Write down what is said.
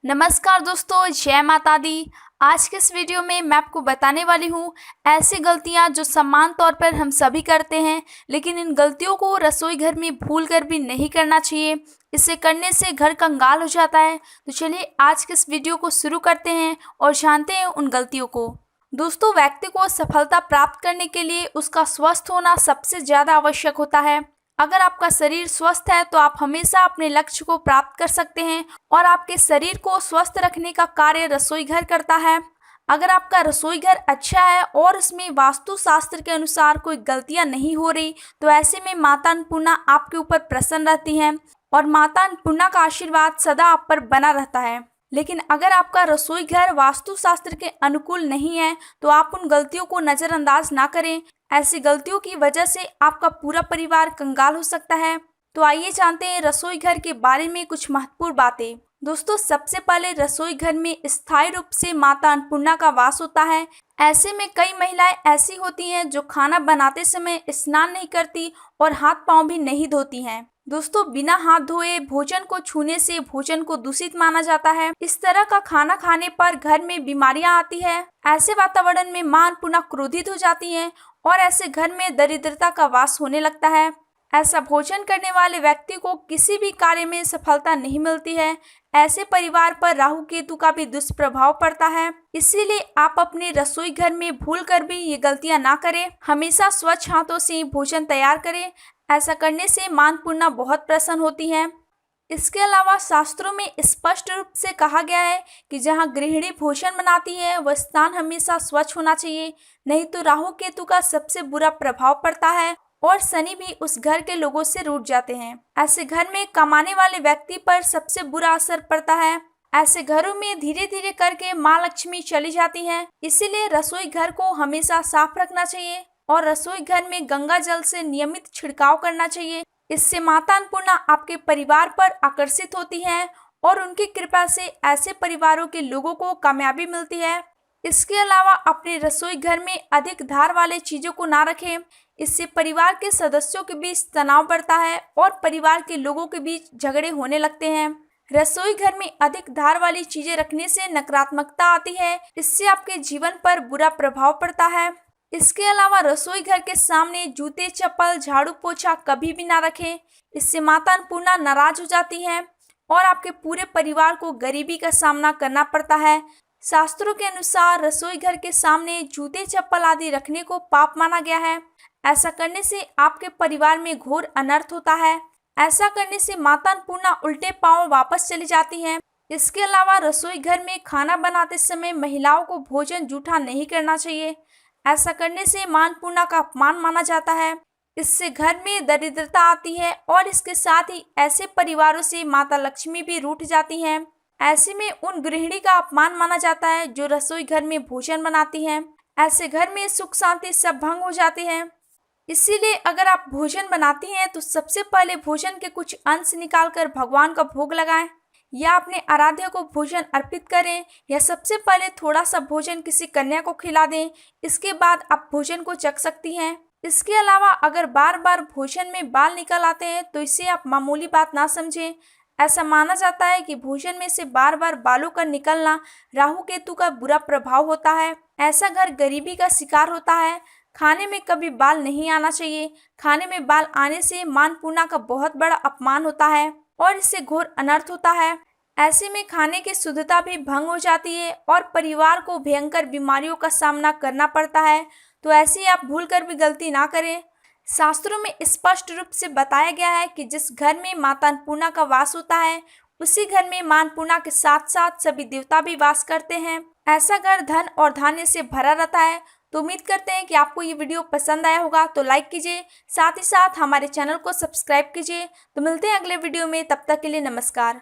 नमस्कार दोस्तों, जय माता दी। आज के इस वीडियो में मैं आपको बताने वाली हूँ ऐसी गलतियाँ जो समान तौर पर हम सभी करते हैं, लेकिन इन गलतियों को रसोई घर में भूल कर भी नहीं करना चाहिए। इसे करने से घर कंगाल हो जाता है। तो चलिए आज के इस वीडियो को शुरू करते हैं और जानते हैं उन गलतियों को। दोस्तों, व्यक्ति को सफलता प्राप्त करने के लिए उसका स्वस्थ होना सबसे ज़्यादा आवश्यक होता है। अगर आपका शरीर स्वस्थ है तो आप हमेशा अपने लक्ष्य को प्राप्त कर सकते हैं और आपके शरीर को स्वस्थ रखने का कार्य रसोई घर करता है। अगर आपका रसोई घर अच्छा है और उसमें वास्तु शास्त्र के अनुसार कोई गलतियां नहीं हो रही, तो ऐसे में माता अन्नपूर्णा आपके ऊपर प्रसन्न रहती हैं और माता अन्नपूर्णा का आशीर्वाद सदा आप पर बना रहता है। लेकिन अगर आपका रसोई घर वास्तु शास्त्र के अनुकूल नहीं है तो आप उन गलतियों को नज़रअंदाज ना करें। ऐसी गलतियों की वजह से आपका पूरा परिवार कंगाल हो सकता है। तो आइए जानते हैं रसोई घर के बारे में कुछ महत्वपूर्ण बातें। दोस्तों, सबसे पहले रसोई घर में स्थायी रूप से माता अन्नपूर्णा का वास होता है। ऐसे में कई महिलाएं ऐसी होती हैं जो खाना बनाते समय स्नान नहीं करती और हाथ पांव भी नहीं धोती हैं। दोस्तों, बिना हाथ धोए भोजन को छूने से भोजन को दूषित माना जाता है। इस तरह का खाना खाने पर घर में बीमारियां आती है। ऐसे वातावरण में मां अन्नपूर्णा क्रोधित हो जाती हैं और ऐसे घर में दरिद्रता का वास होने लगता है। ऐसा भोजन करने वाले व्यक्ति को किसी भी कार्य में सफलता नहीं मिलती है। ऐसे परिवार पर राहु केतु का भी दुष्प्रभाव पड़ता है। इसीलिए आप अपने रसोई घर में भूल कर भी ये गलतियां ना करें। हमेशा स्वच्छ हाथों से भोजन तैयार करें। ऐसा करने से मां अन्नपूर्णा बहुत प्रसन्न होती है। इसके अलावा शास्त्रों में स्पष्ट रूप से कहा गया है कि जहां गृहिणी भोजन बनाती है वह स्थान हमेशा स्वच्छ होना चाहिए, नहीं तो राहु केतु का सबसे बुरा प्रभाव पड़ता है और शनि भी उस घर के लोगों से रूठ जाते हैं। ऐसे घर में कमाने वाले व्यक्ति पर सबसे बुरा असर पड़ता है। ऐसे घरों में धीरे धीरे करके माँ लक्ष्मी चली जाती हैं। इसीलिए रसोई घर को हमेशा साफ रखना चाहिए और रसोई घर में गंगा जल से नियमित छिड़काव करना चाहिए। इससे माता अन्नपूर्णा आपके परिवार पर आकर्षित होती है और उनकी कृपा से ऐसे परिवारों के लोगों को कामयाबी मिलती है। इसके अलावा अपने रसोई घर में अधिक धार वाले चीज़ों को ना रखें। इससे परिवार के सदस्यों के बीच तनाव बढ़ता है और परिवार के लोगों के बीच झगड़े होने लगते हैं। रसोई घर में अधिक धार वाली चीज़ें रखने से नकारात्मकता आती है। इससे आपके जीवन पर बुरा प्रभाव पड़ता है। इसके अलावा रसोई घर के सामने जूते, चप्पल, झाड़ू, पोछा कभी भी ना रखें। इससे माता अन्नपूर्णा नाराज हो जाती हैं और आपके पूरे परिवार को गरीबी का सामना करना पड़ता है। शास्त्रों के अनुसार रसोई घर के सामने जूते, चप्पल आदि रखने को पाप माना गया है। ऐसा करने से आपके परिवार में घोर अनर्थ होता है। ऐसा करने से माता अन्नपूर्णा उल्टे पांव वापस चली जाती हैं। इसके अलावा रसोई घर में खाना बनाते समय महिलाओं को भोजन जूठा नहीं करना चाहिए। ऐसा करने से मां अन्नपूर्णा का अपमान माना जाता है। इससे घर में दरिद्रता आती है और इसके साथ ही ऐसे परिवारों से माता लक्ष्मी भी रूठ जाती हैं। ऐसे में उन गृहिणी का अपमान माना जाता है जो रसोई घर में भोजन बनाती हैं। ऐसे घर में सुख शांति सब भंग हो जाती है। इसीलिए अगर आप भोजन बनाती हैं तो सबसे पहले भोजन के कुछ अंश निकालकर भगवान का भोग लगाएं या अपने आराध्य को भोजन अर्पित करें, या सबसे पहले थोड़ा सा भोजन किसी कन्या को खिला दें। इसके बाद आप भोजन को चख सकती हैं। इसके अलावा अगर बार बार भोजन में बाल निकल आते हैं तो इसे आप मामूली बात ना समझें। ऐसा माना जाता है कि भोजन में से बार बार बालों का निकलना राहु केतु का बुरा प्रभाव होता है। ऐसा घर गरीबी का शिकार होता है। खाने में कभी बाल नहीं आना चाहिए। खाने में बाल आने से मां अन्नपूर्णा का बहुत बड़ा अपमान होता है और इससे घोर अनर्थ होता है। ऐसे में खाने की शुद्धता भी भंग हो जाती है और परिवार को भयंकर बीमारियों का सामना करना पड़ता है। तो ऐसी आप भूल कर भी गलती ना करें। शास्त्रों में स्पष्ट रूप से बताया गया है कि जिस घर में माता अन्नपूर्णा का वास होता है उसी घर में मां अन्नपूर्णा के साथ साथ सभी देवता भी वास करते हैं। ऐसा घर धन और धान्य से भरा रहता है। तो उम्मीद करते हैं कि आपको ये वीडियो पसंद आया होगा, तो लाइक कीजिए, साथ ही साथ हमारे चैनल को सब्सक्राइब कीजिए। तो मिलते हैं अगले वीडियो में, तब तक के लिए नमस्कार।